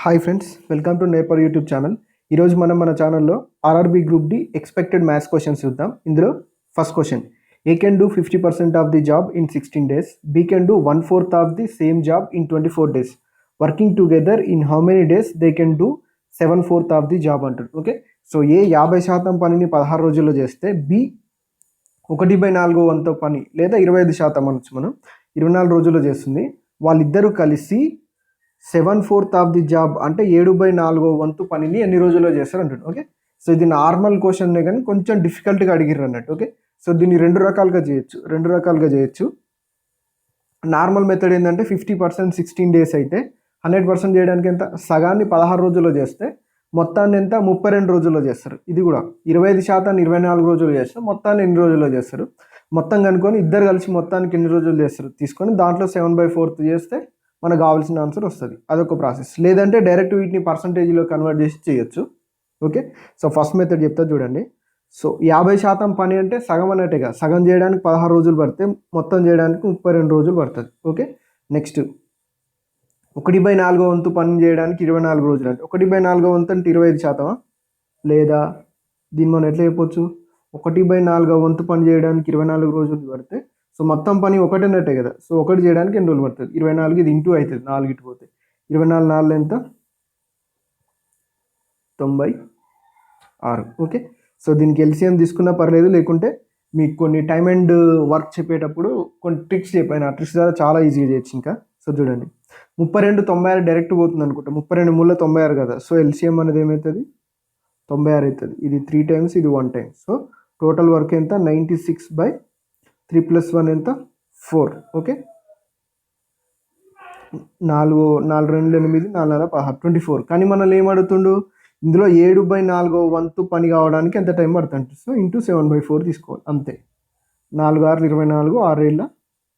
Hi friends, welcome to Naper YouTube channel. ఈరోజు మనం మన ఛానల్లో RRB group D expected maths questions చూద్దాం. ఇందులో first question, A can do 50% of the job in 16 days, B can do 1/4 of the same job in 24 days. Working together in how many days they can do 7/4 of the job అంటారు. Okay, so A 50% పనిని 16 రోజుల్లో చేస్తే B 1/4 వంతు పని లేదా 25% అనొచ్చు మనం 24 రోజుల్లో చేస్తుంది. వాళ్ళిద్దరూ కలిసి 7/4 ఆఫ్ ది జాబ్ అంటే 7/4 వంతు పనిని ఎన్ని రోజుల్లో చేస్తారు అంటాడు. ఓకే, సో ఇది నార్మల్ క్వశ్చన్నే కానీ కొంచెం డిఫికల్ట్గా అడిగిర్రు అన్నట్టు. ఓకే, సో దీన్ని రెండు రకాలుగా చేయొచ్చు. నార్మల్ మెథడ్ ఏంటంటే 50% 16 days అయితే 100% చేయడానికి ఎంత, సగాన్ని 16 రోజుల్లో చేస్తే మొత్తాన్ని ఎంత 32 రోజుల్లో చేస్తారు. ఇది కూడా 25% 24 రోజులు చేస్తే మొత్తాన్ని ఎన్ని రోజుల్లో చేస్తారు, మొత్తం కనుక్కొని ఇద్దరు కలిసి మొత్తానికి ఎన్ని రోజులు చేస్తారు తీసుకొని దాంట్లో 7/4 చేస్తే మనకు కావాల్సిన ఆన్సర్ వస్తుంది. అదొక ప్రాసెస్. లేదంటే డైరెక్ట్ వీటిని పర్సంటేజ్లో కన్వర్ట్ చేసి చేయొచ్చు. ఓకే, సో ఫస్ట్ మెథడ్ చెప్తా చూడండి. సో 50% పని అంటే సగం అన్నట్టుగా, సగం చేయడానికి 16 రోజులు పడితే మొత్తం చేయడానికి 32 రోజులు పడుతుంది. ఓకే, నెక్స్ట్ 1/4 వంతు పని చేయడానికి 24 రోజులు అంటే 1/4 వంతు అంటే 25%, లేదా దీన్ని మనం ఎట్లా చెప్పొచ్చు, 1/4 వంతు పని చేయడానికి 24 రోజులు పడితే సో మొత్తం పని ఒకటన్నట్టే కదా. సో ఒకటి చేయడానికి ఎన్ని రోజులు పడుతుంది, 24, ఇది ఇంటూ అవుతుంది 4 ఇటు పోతే 24 4 ఎంత 96. ఓకే, సో దీనికి ఎల్సిఎం తీసుకున్నా పర్లేదు, లేకుంటే మీకు కొన్ని టైమ్ అండ్ వర్క్ చెప్పేటప్పుడు కొన్ని ట్రిక్స్ చెప్పాను, ఆ ట్రిక్స్ ద్వారా చాలా ఈజీగా చేయొచ్చు. ఇంకా సో చూడండి, 32 96 డైరెక్ట్ పోతుంది అనుకుంటా, 32 మూల 96 కదా. సో ఎల్సిఎం అనేది ఏమవుతుంది 96 అవుతుంది. ఇది 3 times, ఇది 1 time. సో టోటల్ వర్క్ ఎంత 96/3 + 1 ఎంత 4. ఓకే, 4 4 2 8 4 4 16 24. కానీ మనల్ని ఏమడుగుతుండు, ఇందులో 7/4 వంతు పని కావడానికి ఎంత టైం పడుతుంది. సో ఇంటూ 7/4 తీసుకోవాలి అంతే. 4 6 24, 6 7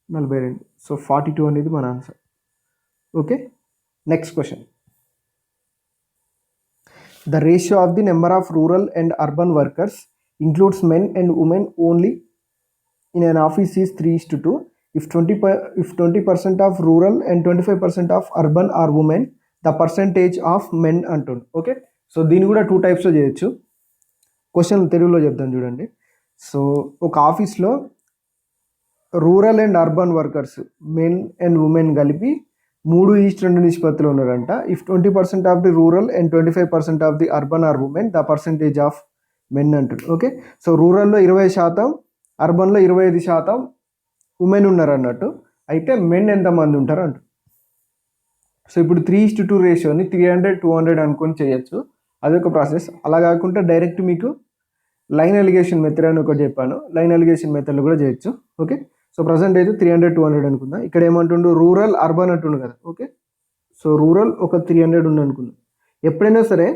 42. సో 42 అనేది మన answer. Okay, next question, the ratio of the number of rural and urban workers includes men and women only in an office is 3:2. If 20% of rural and 25% of urban are women, the percentage of men అంటుంది. Okay, so దీన్ని కూడా 2 typesలో చేయొచ్చు. Question తెలుగులో చెప్తాను చూడండి. So ఒక ఆఫీస్లో rural and urban workers men and women కలిపి 3:2 నిష్పత్తిలో ఉన్నారంట. If 20% of the rural and 25% of the urban are women, the percentage of men అంటుంది. ఓకే, సో రూరల్లో 20%, అర్బన్లో 25% ఉమెన్ ఉన్నారు అన్నట్టు. అయితే మెన్ ఎంతమంది ఉంటారు అంట. సో ఇప్పుడు 3:2 రేషియోని 300 200 అనుకొని చేయొచ్చు, అదొక ప్రాసెస్. అలా కాకుండా డైరెక్ట్ మీకు లైన్ ఎలిగేషన్ మెథడ్ అని ఒకటి చెప్పాను, లైన్ ఎలిగేషన్ మెథడ్లో కూడా చేయొచ్చు. ఓకే, సో ప్రజెంట్ అయితే 300 200 అనుకుందాం. ఇక్కడ ఏమంటుండు, రూరల్ అర్బన్ అంటుండు కదా. ఓకే, సో రూరల్ ఒక 300 ఉంది అనుకుందాం. ఎప్పుడైనా సరే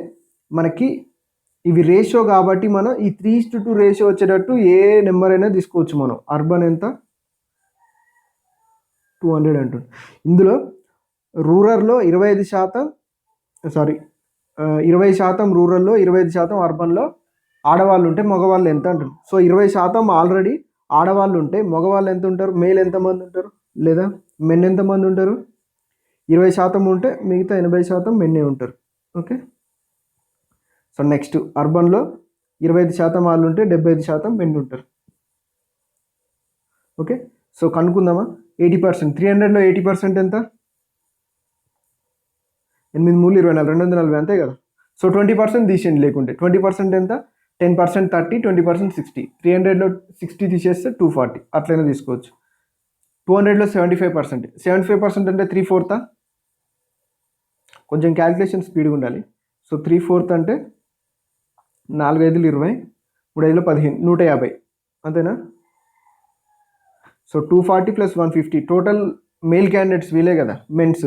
మనకి ఇవి రేషియో కాబట్టి మనం ఈ 3:2 రేషియో వచ్చేటట్టు ఏ నెంబర్ అయినా తీసుకోవచ్చు మనం. అర్బన్ ఎంత 200 అంటుంది. ఇందులో రూరల్లో 25%, 20% రూరల్లో 25% అర్బన్లో ఆడవాళ్ళు ఉంటే మగవాళ్ళు ఎంత అంటుంది. సో 20% ఆల్రెడీ ఆడవాళ్ళు ఉంటే మగవాళ్ళు ఎంత ఉంటారు, మేల్ ఎంతమంది ఉంటారు, లేదా మెన్ ఎంతమంది ఉంటారు, 20% ఉంటే మిగతా 80% మెన్నే ఉంటారు. ఓకే, సో నెక్స్ట్ అర్బన్లో 25% వాళ్ళు ఉంటే 75% మెన్ ఉంటారు. ఓకే, సో కనుక్కుందామా. 80%, 300లో 80% ఎంత, 8 3 24 240 అంతే కదా. సో 20% తీసేయండి, లేకుంటే 20% ఎంత 10% 30, 20% 60. 300లో 60 తీసేస్తే 240, అట్లయినా తీసుకోవచ్చు. 200లో 75%, 75% అంటే 3/4. కొంచెం క్యాల్కులేషన్ స్పీడ్గా ఉండాలి. సో 3/4 అంటే 4 5 20, 3 5 15, 150 అంతేనా. సో 240 + 150, టోటల్ మేల్ క్యాండిడేట్స్ వీలే కదా మెన్స్.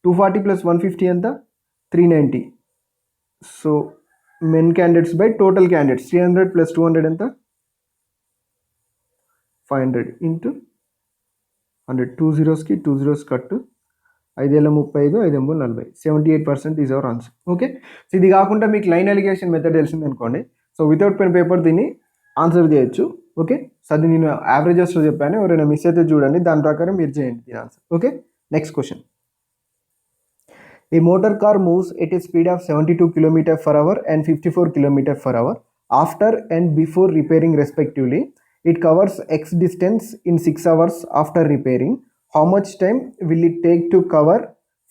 240 + 150 ఎంత 390. So men candidates by total candidates 300 + 200 ఎంత 500 ఇంటూ 100. 2 zeros 2 zeros కట్టు, 5 35, 5 40, 78% is our answer. Okay, so ఇది కాకుండా మీకు లైన్ ఎలిగేషన్ మెథడ్ తెలిసింది అనుకోండి. సో వితౌట్ పెన్ పేపర్ దీన్ని ఆన్సర్ చేయొచ్చు. ఓకే, సో అది నేను యావరేజెస్లో చెప్పాను, ఎవరైనా మిస్ అయితే చూడండి, దాని ప్రకారం మీరు చేయండి దీని answer. Okay, next question, A motor car moves at a speed of 72 km per hour and 54 km per hour after and before repairing respectively. It covers X distance in 6 hours after repairing. How much time will it take to cover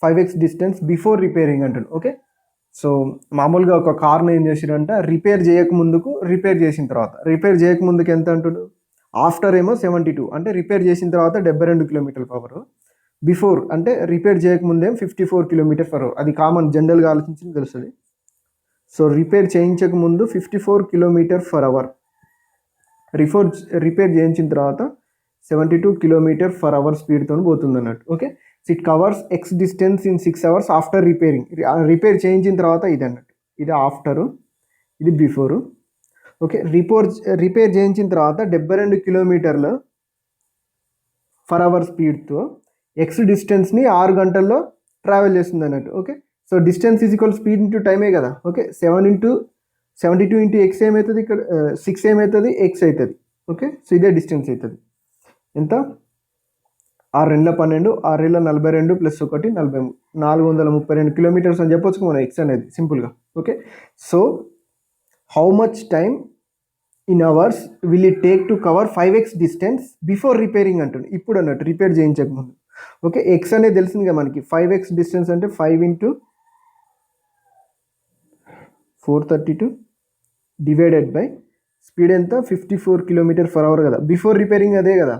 5x distance before repairing అంటాడు. Okay, so మామూలుగా ఒక కార్ని ఏం చేసిరంటే repair చేయకముందుకు repair చేసిన తర్వాత, repair చేయకముందుకు ఎంత అంటుడు, after ఏమో 72 అంటే రిపేర్ చేసిన తర్వాత 72 కిలోమీటర్ల పవర్, బిఫోర్ అంటే రిపేర్ చేయకముందేం 54 కిలోమీటర్ పర్ అవర్. అది కామన్, జనరల్గా ఆలోచించింది తెలుస్తుంది. సో రిపేర్ చేయించక ముందు 54 కిలోమీటర్ పర్ అవర్, రిపేర్ చేయించిన తర్వాత 72 కిలోమీటర్ పర్ అవర్ స్పీడ్తో పోతుంది అన్నట్టు. Okay, it covers X distance in 6 hours after repairing. Repair చేయించిన తర్వాత ఇది అన్నట్టు, ఇది ఆఫ్టరు, ఇది బిఫోరు. ఓకే, రిపేర్ చేయించిన తర్వాత 72 కిలోమీటర్ల పర్ అవర్ స్పీడ్తో ఎక్స్ డిస్టెన్స్ని 6 గంటల్లో ట్రావెల్ చేస్తుంది అన్నట్టు. Okay, so distance is equal speed into టైమే కదా. ఓకే, 72 ఇంటూ ఎక్స్ ఏమవుతుంది, ఇక్కడ 6 ఏమవుతుంది, ఎక్స్ అవుతుంది. ఓకే, సో ఇదే డిస్టెన్స్ అవుతుంది. ఎంత, 6×12 6×42 + 1 43 432 కిలోమీటర్స్ అని చెప్పొచ్చు మనం ఎక్స్ అనేది సింపుల్గా. Okay, so how much time in hours will it take to cover 5x distance before repairing అంటుంది, ఇప్పుడు అన్నట్టు రిపేర్ చేయించకముందు. ఓకే, ఎక్స్ అనేది తెలిసింది కదా మనకి, 5x డిస్టెన్స్ అంటే 5 × 432 డివైడెడ్ బై స్పీడ్ ఎంత, 54 కిలోమీటర్ పర్ అవర్ కదా, బిఫోర్ రిపేరింగ్ అదే కదా.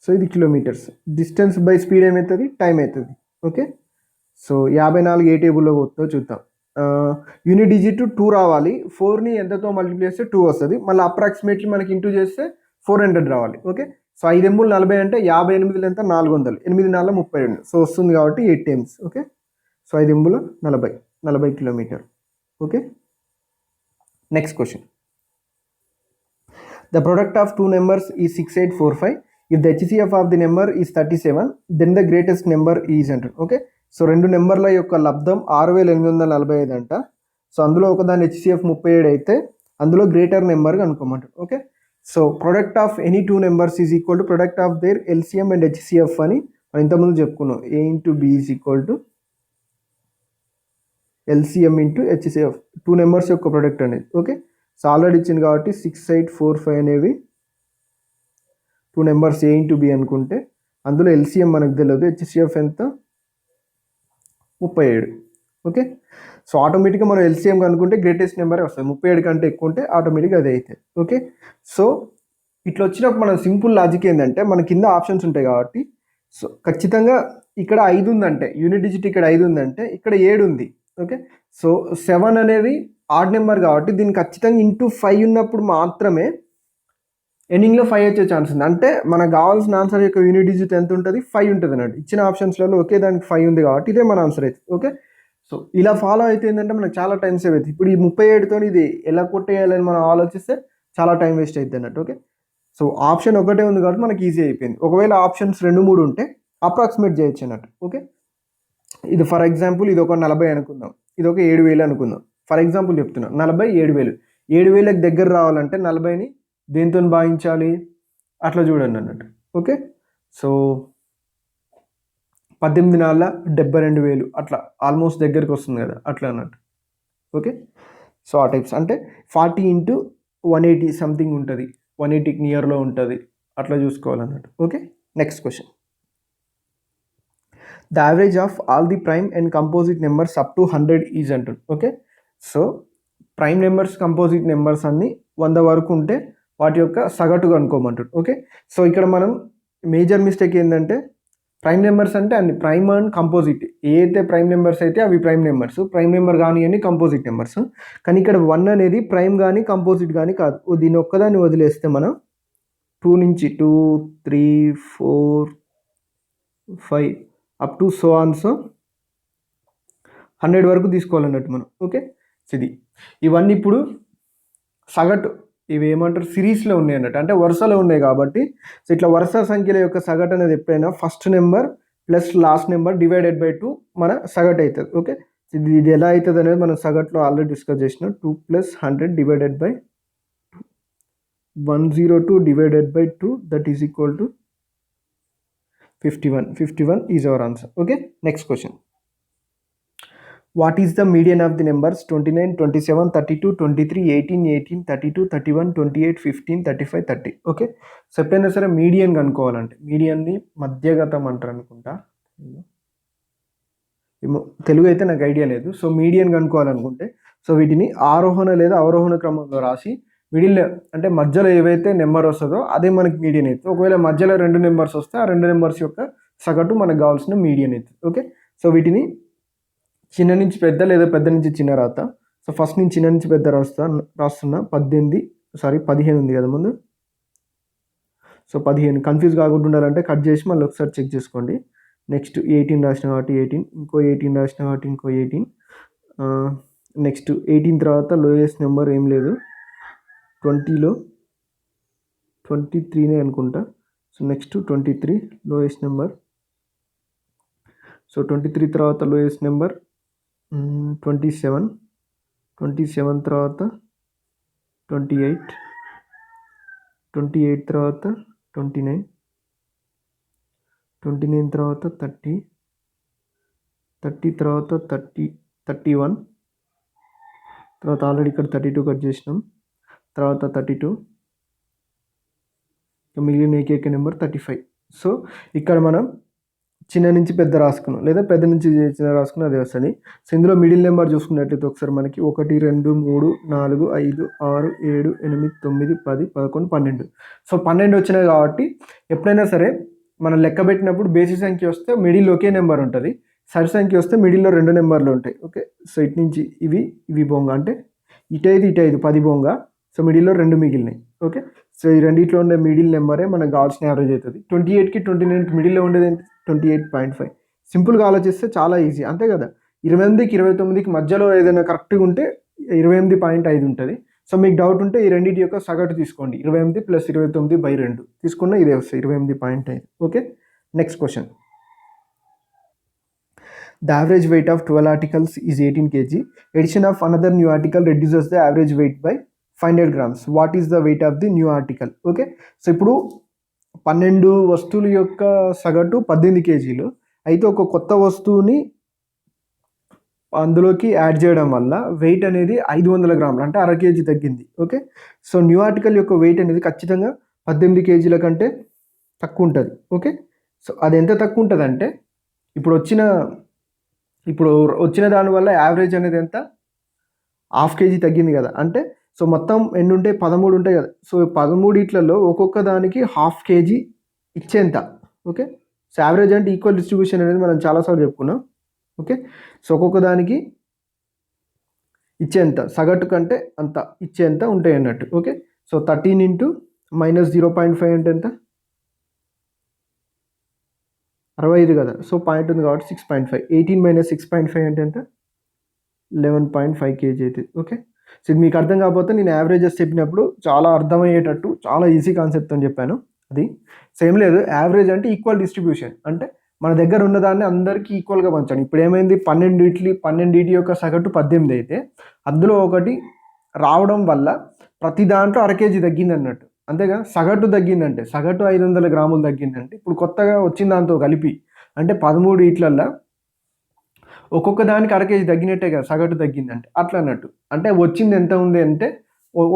సో ఇది కిలోమీటర్స్, డిస్టెన్స్ బై స్పీడ్ ఏమవుతుంది, టైం అవుతుంది. ఓకే, సో 54 ఏ టేబుల్లో పోతుందో చూద్దాం. యూనిట్ డిజిట్ 2 రావాలి, 4ని ఎంతతో మల్టిప్లై చేస్తే 2 వస్తుంది, మళ్ళీ అప్రాక్సిమేట్లీ మనకి ఇంటూ చేస్తే 400 రావాలి. ఓకే, సో 5 × 40 అంటే 58 ఎంత, 400, 8 × 4 32, సో వస్తుంది కాబట్టి 8 times. Okay, so 5 × 40 kilometre. Okay, next question. The product of 2 numbers is 6845. If the HCF of the number is 37, then the greatest number is అంటారు. ఓకే, సో 2 నెంబర్ల యొక్క లబ్ధం 6845 అంట. సో అందులో ఒకదాని హెచ్సిఎఫ్ 37 అయితే అందులో గ్రేటర్ నెంబర్ కనుక్కోమంటారు. Okay, so product of any 2 numbers is equal to product of their LCM and HCF అని మనం ఇంతకుముందు చెప్పుకున్నాం. A × B is equal to LCM into HCF, 2 numbers యొక్క ప్రొడక్ట్ అనేది. ఓకే, సో ఆల్రెడీ ఇచ్చింది కాబట్టి 6845 అనేవి 2 numbers A × B అనుకుంటే అందులో ఎల్సిఎం మనకు తెలియదు, హెచ్సిఎఫ్ ఎంత, 37. ఓకే, సో ఆటోమేటిక్గా మనం ఎల్సిఎం కనుక్కుంటే గ్రేటెస్ట్ నెంబరే వస్తుంది, 37 కంటే ఎక్కువ ఉంటే ఆటోమేటిక్గా అదే అవుతుంది. ఓకే, సో ఇట్లా వచ్చినప్పుడు మన సింపుల్ లాజిక్ ఏంటంటే మన కింద ఆప్షన్స్ ఉంటాయి కాబట్టి, సో ఖచ్చితంగా ఇక్కడ 5 ఉందంటే, యూనిట్ డిజిట్ ఇక్కడ 5 ఉందంటే ఇక్కడ 7 ఉంది. ఓకే, సో 7 అనేది ఆడ్ నెంబర్ కాబట్టి దీనికి ఖచ్చితంగా ఇంటూ 5 ఉన్నప్పుడు మాత్రమే ఎండింగ్లో 5 వచ్చే ఛాన్స్ ఉంది. అంటే మనకు కావాల్సిన ఆన్సర్ యొక్క యూనిట్ డిజిట్ ఎంత ఉంటుంది, 5 ఉంటుంది అన్నట్టు. ఇచ్చిన ఆప్షన్స్లలో ఒకే దానికి 5 ఉంది కాబట్టి ఇదే మన ఆన్సర్ అవుతుంది. ఓకే, సో ఇలా ఫాలో అయితే ఏంటంటే మనకు చాలా టైం సేవ్ అవుతుంది. ఇప్పుడు ఈ 37తో ఇది ఎలా కొట్టేయాలని మనం ఆలోచిస్తే చాలా టైం వేస్ట్ అవుతుంది అన్నట్టు. ఓకే, సో ఆప్షన్ ఒకటే ఉంది కాబట్టి మనకి ఈజీ అయిపోయింది. ఒకవేళ ఆప్షన్స్ 2, 3 ఉంటే అప్రాక్సిమేట్ చేయొచ్చు అన్నట్టు. ఓకే, ఇది ఫర్ ఎగ్జాంపుల్ ఇది ఒక 40 అనుకుందాం, ఇది ఒక 7000 అనుకుందాం. ఫర్ ఎగ్జాంపుల్ చెప్తున్నా, 40 7000, 7000కి దగ్గర రావాలంటే 40ని దేంతో భాగించాలి, అట్లా చూడండి అన్నట్టు. ఓకే, సో 18×4 = 72,000 అట్లా ఆల్మోస్ట్ దగ్గరికి వస్తుంది కదా, అట్లా అన్నట్టు. ఓకే, సో ఆ టైప్స్ అంటే 40 × 180 సంథింగ్ ఉంటుంది, 180కి నియర్లో ఉంటుంది, అట్లా చూసుకోవాలన్నట్టు. Okay, next question. The average of all the prime and composite numbers up to 100 is అంటుంది. Okay, so prime numbers composite numbers అన్ని 100 వరకు ఉంటే వాటి యొక్క సగటు కనుక్కోమంటాడు. ఓకే, సో ఇక్కడ మనం మేజర్ మిస్టేక్ ఏంటంటే ప్రైమ్ నెంబర్స్ అంటే అన్ని ప్రైమ్ అండ్ కంపోజిట్, ఏ అయితే ప్రైమ్ నెంబర్స్ అయితే అవి ప్రైమ్ నెంబర్స్, ప్రైమ్ నెంబర్ కానీ అన్ని కంపోజిట్ నెంబర్స్. కానీ ఇక్కడ 1 అనేది ప్రైమ్ కానీ కంపోజిట్ కానీ కాదు. దీన్ని ఒక్కదాన్ని వదిలేస్తే మనం 2 నుంచి 2 3 4 5 up to so on so 100 వరకు తీసుకోవాలన్నట్టు మనం. ఓకే, ఇది ఇవన్నీ ఇప్పుడు సగటు, ఇవి ఏమంటారు సిరీస్లో ఉన్నాయి అన్నట్టు, అంటే వరుసలో ఉన్నాయి కాబట్టి. సో ఇట్లా వరుస సంఖ్యల యొక్క సగటు అనేది ఎప్పుడైనా first number plus last number divided by 2 మన సగటు అవుతుంది. ఓకే, ఇది ఎలా అవుతుంది అనేది మనం సగటులో ఆల్రెడీ డిస్కస్ చేసినాం. 2 + 100 divided by 102 divided by 2 that is equal to 51 is our answer. Okay, next question. What is the median of the numbers 29, 27, 32, 23, 18, 18, 32, 31, 28, 15, 35, 30. Okay. So ఎప్పుడైనా సరే మీడియన్ కనుక్కోవాలంటే మీడియన్ని మధ్యగతం అంటారు అనుకుంటా, తెలుగు అయితే నాకు ఐడియా లేదు. సో మీడియన్ కనుక్కోవాలనుకుంటే సో వీటిని ఆరోహణ లేదా అవరోహణ క్రమంలో రాసి మిడిల్ అంటే మధ్యలో ఏవైతే నెంబర్ వస్తుందో అదే మనకి మీడియన్ అవుతుంది. ఒకవేళ మధ్యలో 2 నెంబర్స్ వస్తే ఆ 2 నెంబర్స్ యొక్క సగటు మనకు కావాల్సిన మీడియన్ అవుతుంది. ఓకే. సో వీటిని చిన్న నుంచి పెద్ద లేదా పెద్ద నుంచి చిన్న రాత. సో ఫస్ట్ నుంచి చిన్న నుంచి పెద్ద రాస్తున్నా 15 ఉంది కదా ముందు. సో 15 కన్ఫ్యూజ్ కాకుండా ఉండాలంటే కట్ చేసి మళ్ళీ ఒకసారి చెక్ చేసుకోండి. నెక్స్ట్ 18 రాసిన కాబట్టి 18, ఇంకో 18 రాసిన కాబట్టి ఇంకో 18. నెక్స్ట్ 18 తర్వాత లోయెస్ట్ నెంబర్ ఏం లేదు, 20లో 23నే అనుకుంటా. So next 23 lowest number. So 23 తర్వాత లోయెస్ట్ నెంబర్ 27, 27 తర్వాత 28, 28 తర్వాత 29, 29 తర్వాత 30, 30 తర్వాత 31, తర్వాత ఆల్రెడీ ఇక్కడ 32 కట్ చేసినాం, తర్వాత 32, మిగిలిన ఏకైక నెంబర్ 35. సో ఇక్కడ మనం చిన్న నుంచి పెద్ద రాసుకున్నాం లేదా పెద్ద నుంచి చిన్న రాసుకున్నాం, అదే వస్తుంది. సో ఇందులో మిడిల్ నెంబర్ చూసుకున్నట్లయితే ఒకసారి మనకి 1, 2, 3, 4, 5, 6, 7, 8, 9, 10, 11, 12. సో 12 వచ్చినాయి కాబట్టి ఎప్పుడైనా సరే మనం లెక్క పెట్టినప్పుడు బేసి సంఖ్య వస్తే మిడిల్ ఒకే నెంబర్ ఉంటుంది, సరి సంఖ్య వస్తే మిడిల్లో 2 నెంబర్లు ఉంటాయి. ఓకే. సో ఇటు నుంచి ఇవి బొంగ అంటే ఇటు 5 10 బొంగ. సో మిడిల్లో 2 మిగిలినాయి. ఓకే. సో ఈ రెండిట్లో ఉండే మిడిల్ నెంబరే మనకు కావాల్సిన యావరేజ్ అవుతుంది. 28కి 29కి మిడిల్లో ఉండేది 28.5. సింపుల్గా ఆలోచిస్తే చాలా ఈజీ, అంతే కదా. 28కి 29కి మధ్యలో ఏదైనా కరెక్ట్గా ఉంటే 28.5 ఉంటుంది. సో మీకు డౌట్ ఉంటే ఈ రెండింటి యొక్క సగటు తీసుకోండి, 28 + 29/2 తీసుకున్న ఇదే వస్తుంది 28.5. Okay. Next question. The average weight of 12 articles is 18 kg. Addition of another new article reduces the average weight by 500 grams. What is the weight of the new article? Okay. So ఇప్పుడు 12 వస్తువుల యొక్క సగటు 18 కేజీలు అయితే ఒక కొత్త వస్తువుని అందులోకి యాడ్ చేయడం వల్ల వెయిట్ అనేది 500 గ్రాములు అంటే అర కేజీ తగ్గింది. ఓకే. సో న్యూ ఆర్టికల్ యొక్క వెయిట్ అనేది ఖచ్చితంగా 18 కేజీల కంటే తక్కువ ఉంటుంది. ఓకే. సో అది ఎంత తక్కువ ఉంటుంది అంటే ఇప్పుడు వచ్చిన దానివల్ల యావరేజ్ అనేది ఎంత, 1/2 కేజీ తగ్గింది కదా. అంటే సో మొత్తం ఎన్ని ఉంటాయి, 13 ఉంటాయి కదా. సో 13 ఒక్కొక్క దానికి 1/2 కేజీ ఇచ్చేంత. ఓకే. సో యావరేజ్ అంటే ఈక్వల్ డిస్ట్రిబ్యూషన్ అనేది మనం చాలాసార్లు చెప్పుకున్నాం. ఓకే. సో ఒక్కొక్క దానికి ఇచ్చేంత, సగటు కంటే అంత ఇచ్చేంత ఉంటాయి అన్నట్టు. ఓకే. సో 13 × -0.5 అంటే ఎంత, 65 కదా. సో పాయింట్ ఉంది కాబట్టి 6.5. 18 - 6.5 అంటే ఎంత, 11.5 కేజీ అవుతుంది. ఓకే. సో ఇది మీకు అర్థం కాకపోతే నేను యావరేజెస్ చెప్పినప్పుడు చాలా అర్థమయ్యేటట్టు చాలా ఈజీ కాన్సెప్ట్ అని చెప్పాను. అది సేమ్ లేదు, యావరేజ్ అంటే ఈక్వల్ డిస్ట్రిబ్యూషన్, అంటే మన దగ్గర ఉన్నదాన్ని అందరికీ ఈక్వల్గా పంచండి. ఇప్పుడు ఏమైంది, 12 యొక్క సగటు 18 అయితే అందులో ఒకటి రావడం వల్ల ప్రతి దాంట్లో అర కేజీ తగ్గింది అన్నట్టు, అంతేగా. సగటు తగ్గిందంటే సగటు 500 గ్రాములు తగ్గిందంటే ఇప్పుడు కొత్తగా వచ్చిన దాంతో కలిపి అంటే 13 ఒక్కొక్క దానికి అర కేజీ తగ్గినట్టే కదా సగటు తగ్గిందంటే, అట్లా అన్నట్టు. అంటే వచ్చింది ఎంత ఉంది అంటే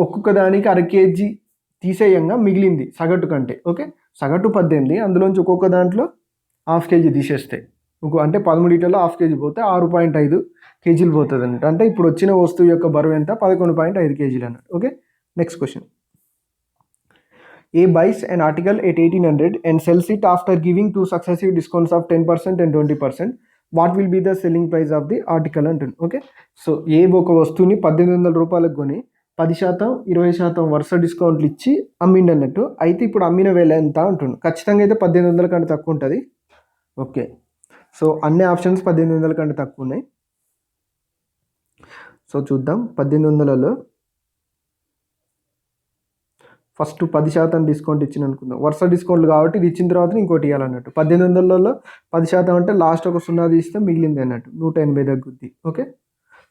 ఒక్కొక్క దానికి అర కేజీ తీసేయంగా మిగిలింది సగటు కంటే. ఓకే. సగటు 18, అందులోంచి ఒక్కొక్క దాంట్లో 1/2 కేజీ తీసేస్తే అంటే 13 1/2 కేజీ పోతే 6.5 కేజీలు పోతుంది అన్నట్టు. అంటే ఇప్పుడు వచ్చిన వస్తువు యొక్క బరువు ఎంత, 11.5 కేజీలు అన్నట్టు. Okay. Next question. A buys an article at 1800 and sells it after giving 2 successive discounts of 10% and 20%. What will be the selling price of the article అంటుంది. ఓకే. సో ఒక వస్తువుని 1800 రూపాయలకు కొని 10%, 20% వరుస డిస్కౌంట్లు ఇచ్చి అమ్మిండి అన్నట్టు. అయితే ఇప్పుడు అమ్మిన వేల ఎంత అంటుండు. ఖచ్చితంగా అయితే 1800 కంటే తక్కువ ఉంటుంది. ఓకే. సో అన్ని ఆప్షన్స్ 1800 కంటే తక్కువ ఉన్నాయి. సో చూద్దాం. 1800లో ఫస్ట్ 10% డిస్కౌంట్ ఇచ్చిన అనుకుందాం, వరుస డిస్కౌంట్లు కాబట్టి ఇది ఇచ్చిన తర్వాత ఇంకోటి ఇవ్వాలన్నట్టు. 1800లో 10% అంటే లాస్ట్ ఒక 0 తీస్తే మిగిలింది అన్నట్టు, 180 తగ్గుద్ది. ఓకే.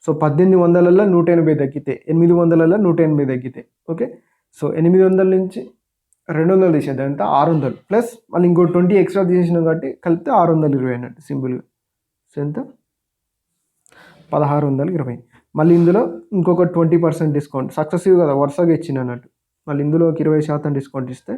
సో 1800లో 180 తగ్గితే 800లో 180 తగ్గితే. ఓకే. సో 800 నుంచి 200 తీసేద్దాం, ఎంత 600 ప్లస్ మళ్ళీ ఇంకో 20 ఎక్స్ట్రా తీసేసినాం కాబట్టి కలిపితే 620 అన్నట్టు సింపుల్గా. సో ఎంత 1620. మళ్ళీ ఇందులో ఇంకొక 20% డిస్కౌంట్, సక్సెసివ్ కదా, వరుసగా ఇచ్చింది అన్నట్టు. మళ్ళీ ఇందులో ఒక 20% డిస్కౌంట్ ఇస్తే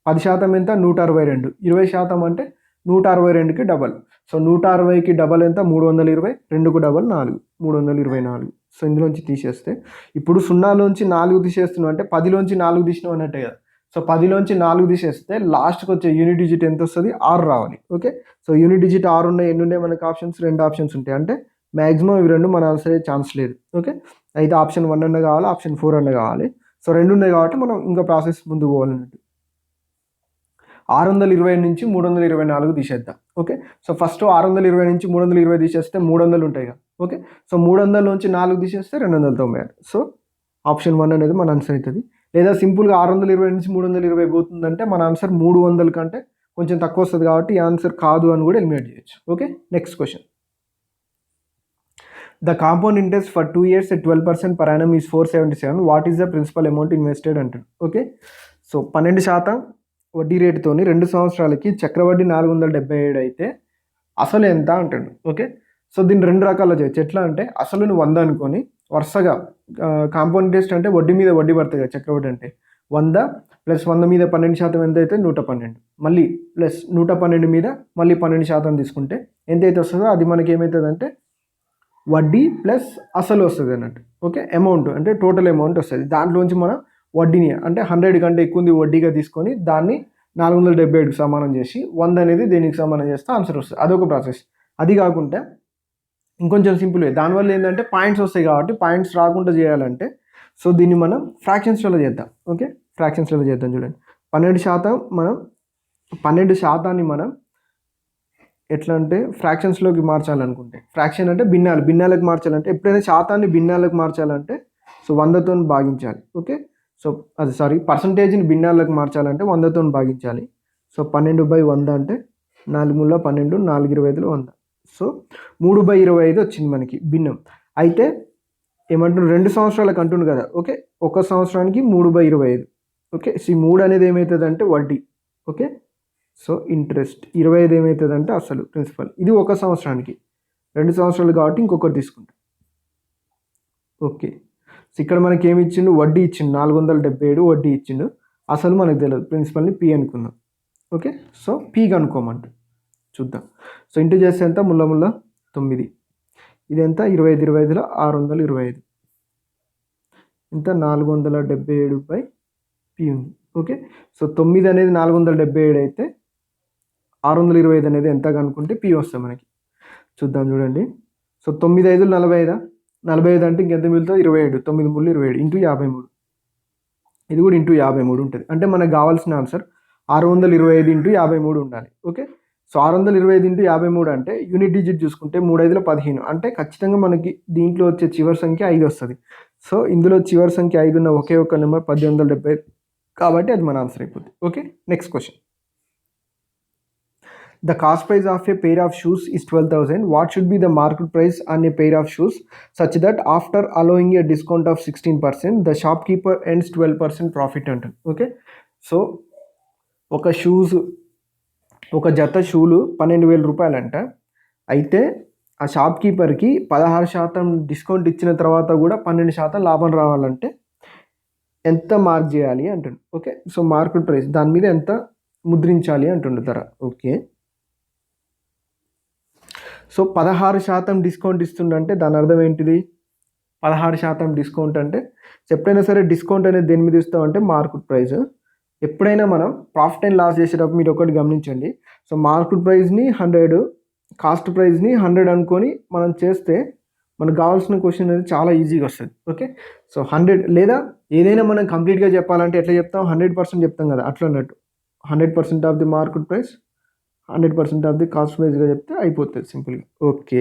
10% ఎంత, 162. 20% అంటే 162కి డబల్. సో 160కి డబల్ ఎంత, 320. 2కు డబల్ 4, 324. సో ఇందులోంచి తీసేస్తే ఇప్పుడు 0లోంచి 4 తీసేస్తున్నాం అంటే 10లోంచి 4 తీసినాం అన్నట్టే కదా. సో 10లోంచి 4 తీసేస్తే లాస్ట్కి వచ్చే యూనిట్ డిజిట్ ఎంత వస్తుంది, 6 రావాలి. ఓకే, సో యూనిట్ డిజిట్ 6 ఉన్నాయి. ఎన్ని ఉన్నాయి మనకు ఆప్షన్స్, 2 ఆప్షన్స్ ఉంటాయి. అంటే మ్యాక్సిమం ఇవి 2 మన ఆన్సర్ అయ్యే ఛాన్స్ లేదు. ఓకే, అయితే ఆప్షన్ 1 అన్న కావాలి, ఆప్షన్ 4 అన్న కావాలి. సో 2 ఉన్నాయి కాబట్టి మనం ఇంకా ప్రాసెస్ ముందుకు పోవాలన్నట్టు. 620 నుంచి 324 తీసేద్దాం. ఓకే, సో ఫస్ట్ 620 నుంచి 320 తీసేస్తే 300 ఉంటాయి కదా. ఓకే, సో 300 నుంచి 4 తీసేస్తే 296. సో ఆప్షన్ 1 అనేది మన ఆన్సర్ అవుతుంది. లేదా సింపుల్గా 620 నుంచి 320 పోతుందంటే మన ఆన్సర్ 300 కంటే కొంచెం తక్కువ వస్తుంది కాబట్టి ఈ ఆన్సర్ కాదు అని కూడా ఎలిమినేట్ చేయొచ్చు. Okay, next question. The compound interest for 2 years at 12% per annum is 477. What is the principal amount invested అంటాడు. ఓకే, సో 12% వడ్డీ రేటుతోని 2 సంవత్సరాలకి చక్రవడ్డీ 477 అయితే అసలు ఎంత అంటాడు. ఓకే, సో దీన్ని 2 రకాల్లో చేయొచ్చు. ఎట్లా అంటే అసలు 100 అనుకొని వరుసగా కాంపౌండ్ ఇంట్రెస్ట్ అంటే వడ్డీ మీద వడ్డీ పడుతుంది కదా, చక్రవడ్డీ అంటే 100 ప్లస్ 100 మీద 12% ఎంత అయితే 112, మళ్ళీ ప్లస్ 112 మీద మళ్ళీ 12% తీసుకుంటే ఎంతైతే వస్తుందో అది మనకి ఏమవుతుందంటే వడ్డీ ప్లస్ అసలు వస్తుంది అన్నట్టు. ఓకే, అమౌంట్ అంటే టోటల్ అమౌంట్ వస్తుంది. దాంట్లోంచి మనం వడ్డీని అంటే 100 కంటే ఎక్కువ ఉంది వడ్డీగా తీసుకొని దాన్ని 477కి సమానం చేసి 100 అనేది దేనికి సమానం చేస్తే ఆన్సర్ వస్తుంది. అదొక ప్రాసెస్. అది కాకుండా ఇంకొంచెం సింపుల్ వే, దానివల్ల ఏంటంటే పాయింట్స్ వస్తాయి కాబట్టి పాయింట్స్ రాకుండా చేయాలంటే సో దీన్ని మనం ఫ్రాక్షన్స్లో చేద్దాం. ఓకే, ఫ్రాక్షన్స్లో చేద్దాం. చూడండి, 12% మనం 12%ని మనం ఎట్లా అంటే ఫ్రాక్షన్స్లోకి మార్చాలనుకుంటే, ఫ్రాక్షన్ అంటే భిన్నాలకు మార్చాలంటే, ఎప్పుడైనా శాతాన్ని భిన్నాలకు మార్చాలంటే సో 100తో భాగించాలి. ఓకే, సో అది పర్సంటేజ్ని భిన్నాలకు మార్చాలంటే 100తో భాగించాలి. సో 12/100 అంటే 4 ముళ్ళ 12, 4 25 100. సో 3/25 వచ్చింది మనకి భిన్నం. అయితే ఏమంటున్నారు, 2 సంవత్సరాలకు అంటుండు కదా. ఓకే, 1 సంవత్సరానికి 3/25. ఓకే, సో 3 అనేది ఏమవుతుంది అంటే వడ్డీ. ఓకే, సో ఇంట్రెస్ట్ 25 ఏమవుతుంది అంటే అసలు ప్రిన్సిపల్. ఇది 1 సంవత్సరానికి, 2 సంవత్సరాలు కాబట్టి ఇంకొకటి తీసుకుంటాం. ఓకే, సో ఇక్కడ మనకి ఏమి ఇచ్చిండు, వడ్డీ ఇచ్చిండు 477 వడ్డీ ఇచ్చిండు. అసలు మనకు తెలియదు, ప్రిన్సిపల్ని పి అనుకుందాం. ఓకే, సో పి కనుక్కోమంట చూద్దాం. సో ఇంటూ చేస్తే ఎంత, ముళ్ళ 9. ఇది ఎంత, 25 25లో 625. ఇంత 477 పి ఉంది. ఓకే, సో 9 అనేది 477 అయితే 625 అనేది ఎంత కనుక్కుంటే పి వస్తుంది మనకి. చూద్దాం చూడండి. సో 9 5 45, 45 అంటే ఇంకెంత మిగులుతుంది, 27. 9 ముళ్ళు 27 ఇంటూ 53. ఇది కూడా ఇంటూ 53 ఉంటుంది. అంటే మనకు కావాల్సిన ఆన్సర్ 625 ఇంటూ 53 ఉండాలి. ఓకే, సో 625 ఇంటూ 53 అంటే యూనిట్ డిజిట్ చూసుకుంటే 3 5లో 15. అంటే ఖచ్చితంగా మనకి దీంట్లో వచ్చే చివరి సంఖ్య 5 వస్తుంది. సో ఇందులో చివరి సంఖ్య 5 ఉన్న ఒకే ఒక్క నెంబర్ 1870 కాబట్టి అది మన ఆన్సర్ అయిపోతుంది. Okay, next question. The cost price of a pair of shoes is 12,000. What should be the market price on a pair of shoes such that after allowing a discount of 16%, the shopkeeper earns 12% profit అంటారు. Okay, so ఒక జత షూలు 12,000 రూపాయలంట. అయితే ఆ షాప్కీపర్కి 16% discount ఇచ్చిన తర్వాత కూడా 12% లాభం రావాలంటే ఎంత మార్క్ చేయాలి అంటుండు. ఓకే, సో మార్కెట్ ప్రైస్ దాని మీద ఎంత ముద్రించాలి అంటుండు ధర. ఓకే, సో 16% డిస్కౌంట్ ఇస్తుండంటే దాని అర్థం ఏంటిది, 16% డిస్కౌంట్ అంటే ఎప్పుడైనా సరే డిస్కౌంట్ అనేది దేని మీద ఇస్తామంటే మార్కెట్ ప్రైస్. ఎప్పుడైనా మనం ప్రాఫిట్ అండ్ లాస్ చేసేటప్పుడు మీరు ఒకటి గమనించండి. సో మార్కెట్ ప్రైస్ని 100, కాస్ట్ ప్రైస్ని 100 అనుకొని మనం చేస్తే మనకు కావాల్సిన క్వశ్చన్ అనేది చాలా ఈజీగా వస్తుంది. ఓకే, సో 100 లేదా ఏదైనా మనం కంప్లీట్గా చెప్పాలంటే ఎట్లా చెప్తాం, 100% చెప్తాం కదా, అట్లా అన్నట్టు 100% of the market price, 100% of the cost ప్రైస్గా చెప్తే అయిపోతుంది సింపుల్గా. ఓకే,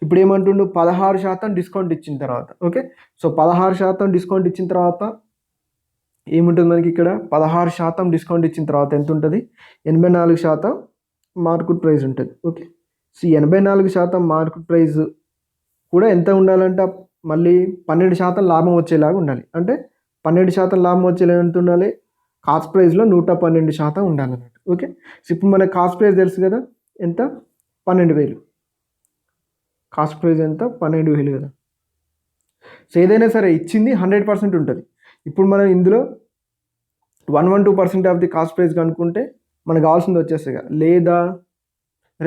ఇప్పుడు ఏమంటుండు, 16% డిస్కౌంట్ ఇచ్చిన తర్వాత. ఓకే, సో 16% డిస్కౌంట్ ఇచ్చిన తర్వాత ఏముంటుంది మనకి ఇక్కడ, 16% డిస్కౌంట్ ఇచ్చిన తర్వాత ఎంత ఉంటుంది, 84% మార్కెట్ ప్రైస్ ఉంటుంది. ఓకే, సో 84% మార్కెట్ ప్రైస్ కూడా ఎంత ఉండాలంటే మళ్ళీ 12% లాభం వచ్చేలాగా ఉండాలి. అంటే 12% లాభం వచ్చేలా ఎంత ఉండాలి, కాస్ట్ ప్రైస్లో 112% ఉండాలన్నట్టు. ఓకే, సో ఇప్పుడు మనకు కాస్ట్ ప్రైస్ తెలుసు కదా ఎంత, 12,000. కాస్ట్ ప్రైస్ ఎంత 12,000 కదా. సో ఏదైనా సరే ఇచ్చింది 100% ఉంటుంది. ఇప్పుడు మనం ఇందులో 112% ఆఫ్ ది కాస్ట్ ప్రైస్ కనుక్కుంటే మనకు కావాల్సింది వచ్చేస్తాయి కదా, లేదా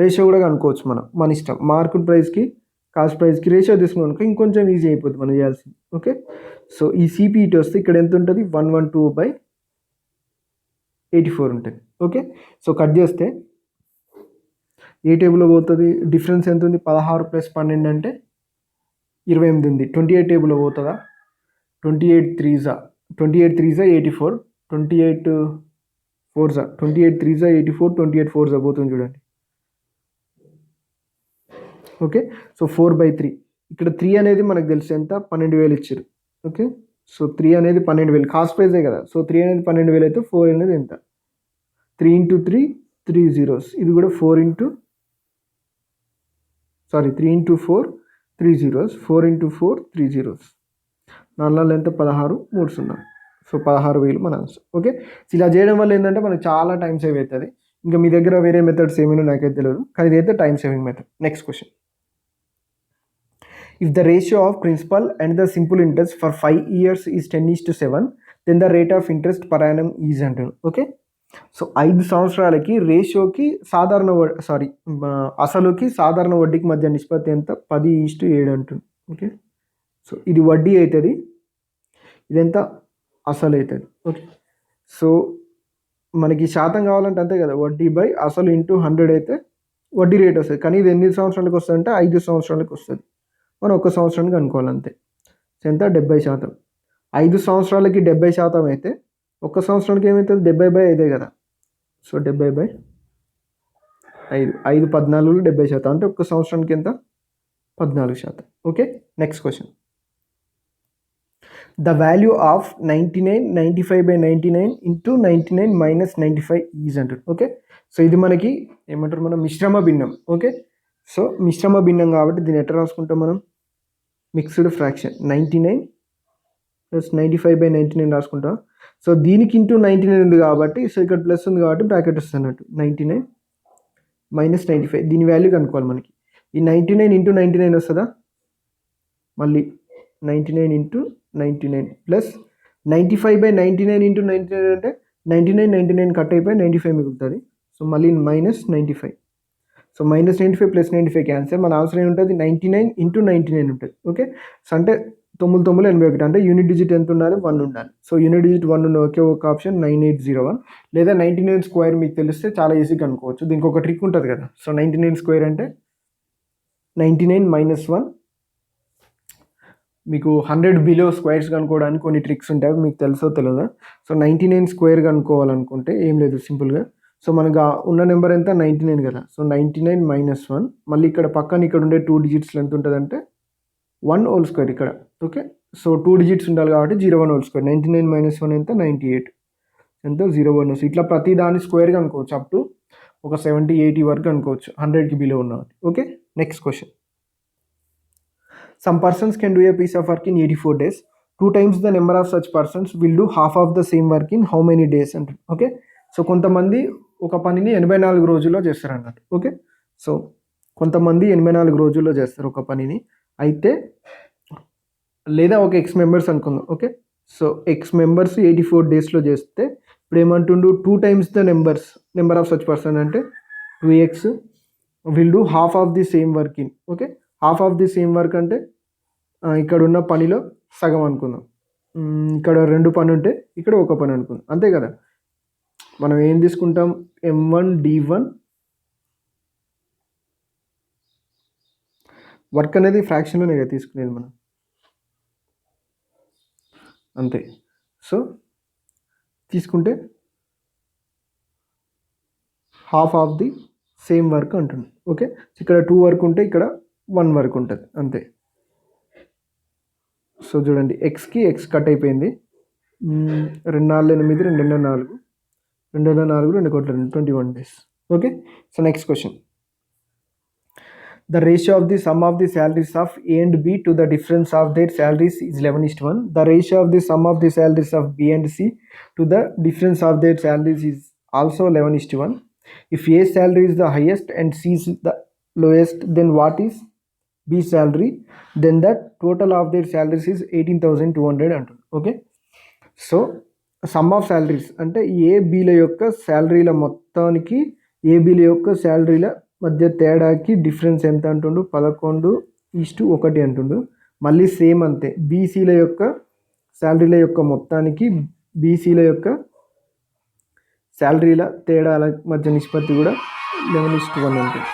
రేషియో కూడా కనుక్కోవచ్చు మనం, మన ఇష్టం. మార్కెట్ ప్రైస్కి కాస్ట్ ప్రైస్కి రేషియో తీసుకున్నాక ఇంకొంచెం ఈజీ అయిపోతుంది మనం చేయాల్సింది. ఓకే, సో ఈ సిపి ఇటు వస్తే ఇక్కడ ఎంత ఉంటుంది, 112/84 ఉంటుంది. ఓకే, సో కట్ చేస్తే ఏ టేబుల్లో పోతుంది, డిఫరెన్స్ ఎంత ఉంది, 16 + 12 అంటే 28 ఉంది. 28 టేబుల్లో పోతుందా, 28 3s 84, 28 4s 84, 28 4s పోతుంది చూడండి. Okay, so 4/3. ఇక్కడ 3 అనేది మనకు తెలిసి ఎంత, 12,000 ఇచ్చారు. ఓకే, సో 3 అనేది 12,000 కాస్ట్ ప్రైజే కదా. సో 3 అనేది 12,000 అయితే 4 అనేది ఎంత, 3 × 3 3 zeros. ఇది కూడా 3 × 4 3 zeros, 4 × 4 3 zeros. 4 ఎంత, 16 3 0. సో 16,000 మన ఆన్సర్. ఓకే, ఇలా చేయడం వల్ల ఏంటంటే మనకు చాలా టైం సేవ్ అవుతుంది. ఇంకా మీ దగ్గర వేరే మెథడ్స్ ఏమైనా నాకైతే తెలియదు, కానీ ఇదైతే time saving method. Next question. If the ratio of principal and the simple interest for 5 years is 10:7, then the rate of interest per annum is అంటారు. ఓకే, సో 5 సంవత్సరాలకి రేషియోకి అసలుకి సాధారణ వడ్డీకి మధ్య నిష్పత్తి ఎంత, 10:7 అంటుంది. ఓకే, సో ఇది వడ్డీ అవుతుంది, ఇదెంత అసలు అవుతుంది. ఓకే, సో మనకి శాతం కావాలంటే అంతే కదా, వడ్డీ బై అసలు ఇంటూ 100 అయితే వడ్డీ రేట్ వస్తుంది. కానీ ఇది ఎన్ని సంవత్సరాలకు వస్తుంది అంటే 5 సంవత్సరాలకు వస్తుంది. మనం 1 సంవత్సరానికి అనుకోవాలి అంతే. ఎంత, 70%. 5 సంవత్సరాలకి 70% అయితే 1 సంవత్సరానికి ఏమవుతుంది, 70/5 కదా. సో 70/5, 5 14 70%, అంటే 1 సంవత్సరానికి ఎంత, 14%. Okay, next question. The value of 99 95/99 into 99 - 95 is అంటారు. ఓకే, సో ఇది మనకి ఏమంటారు, మనం మిశ్రమ భిన్నం. ఓకే, సో మిశ్రమ భిన్నం కాబట్టి దీన్ని ఎట్లా రాసుకుంటాం మనం, మిక్స్డ్ ఫ్రాక్షన్ 99 + 95/99 రాసుకుంటాం. సో దీనికి ఇంటూ 99 ఉంది కాబట్టి, సో ఇక్కడ ప్లస్ ఉంది కాబట్టి బ్రాకెట్ వస్తుంది అన్నట్టు, 99 - 95. దీని వాల్యూ కనుక్కోవాలి మనకి. ఈ 99 × 99 వస్తుందా, మళ్ళీ 99 × 99 ప్లస్ 95/99 × 99 అంటే 99 99 కట్ అయిపోయి 95 మిగులుతుంది. సో మళ్ళీ -95. So -95 + 95 cancer. మన ఆన్సర్ ఏముంటుంది, 99 × 99 ఉంటుంది. ఓకే, సో అంటే 9 9 81, అంటే యూనిట్ డిజిట్ ఎంత ఉండాలి, 1 ఉండాలి. సో యూనిట్ డిజిట్ 1 ఉన్న ఒకే ఒక ఆప్షన్ 9801, లేదా 99 స్క్వేర్ మీకు తెలిస్తే చాలా ఈజీగా అనుకోవచ్చు. దీనికి ఒక ట్రిక్ ఉంటుంది కదా. సో 99 స్క్వేర్ అంటే 99 - 1. మీకు 100 బిలో స్క్వేర్స్ కనుక్కోవడానికి కొన్ని ట్రిక్స్ ఉంటాయి, మీకు తెలుసో తెలియదా. సో 99 స్క్వేర్ కనుక్కోవాలనుకుంటే ఏం లేదు, సింపుల్గా. సో మనకు ఉన్న నెంబర్ ఎంత, 99 కదా. సో 99 - 1, మళ్ళీ ఇక్కడ పక్కన ఇక్కడ ఉండే 2 డిజిట్స్లో ఎంత ఉంటుంది అంటే 1 హోల్ స్క్వేర్ ఇక్కడ. ఓకే, సో 2 డిజిట్స్ ఉండాలి కాబట్టి 01 హోల్ స్క్వేర్. 99 - 1 ఎంత, 98 ఎంత, 01. సో ఇట్లా ప్రతి దాని స్క్వేర్గా అనుకోవచ్చు, అప్ టు ఒక 70 80 వరకు అనుకోవచ్చు, 100కి బిలో ఉన్నది. Okay, next question. Some persons can do a piece of work in 84 days. 2 times the number of such persons will do half of the same work in how many days అంటారు. Okay, so కొంతమంది ఒక పనిని 84 రోజుల్లో చేస్తారు అన్నట్టు. Okay, so కొంతమంది 84 రోజుల్లో చేస్తారు ఒక పనిని, అయితే లేదా ఒక X మెంబర్స్ అనుకుందాం. ఓకే, సో X మెంబర్స్ 84 డేస్లో చేస్తే ఇప్పుడు ఏమంటుండు, 2 times the number of such person అంటే 2x will do half of the same work in. Okay, half of the same work అంటే ఇక్కడ ఉన్న పనిలో సగం అనుకుందాం. ఇక్కడ 2 పని ఉంటే ఇక్కడ ఒక పని అనుకుందాం, అంతే కదా. మనం ఏం తీసుకుంటాం, M1 D1 వర్క్ అనేది ఫ్రాక్షన్లోనే కదా తీసుకునేది మనం, అంతే. సో తీసుకుంటే half of the same work అంటుంది. ఓకే, ఇక్కడ 2 వర్క్ ఉంటే ఇక్కడ 1 వర్క్ ఉంటుంది, అంతే. సో చూడండి, ఎక్స్కి ఎక్స్ కట్ అయిపోయింది. 2 × 4 = 8, 2 × 4 2 × 4 2 కోట్ల 21 days. Okay, so next question. The ratio of the sum of the salaries of A and B to the difference of their salaries is 11:1. The ratio of the sum of the salaries of B and C to the difference of their salaries is also 11:1. If A's salary is the highest and C is the lowest, then what is B salary, then that total of their salaries is 18,200 అంటుంది. Okay, so sum of salaries అంటే A బీల యొక్క శాలరీల మొత్తానికి ఏ బీల యొక్క శాలరీల మధ్య తేడాకి difference ఎంత అంటుండు, 11:1 అంటుండు. మళ్ళీ సేమ్ అంతే, బీసీల యొక్క శాలరీల యొక్క మొత్తానికి బీసీల యొక్క శాలరీల తేడాల మధ్య నిష్పత్తి కూడా 11:1 ఉంటుంది.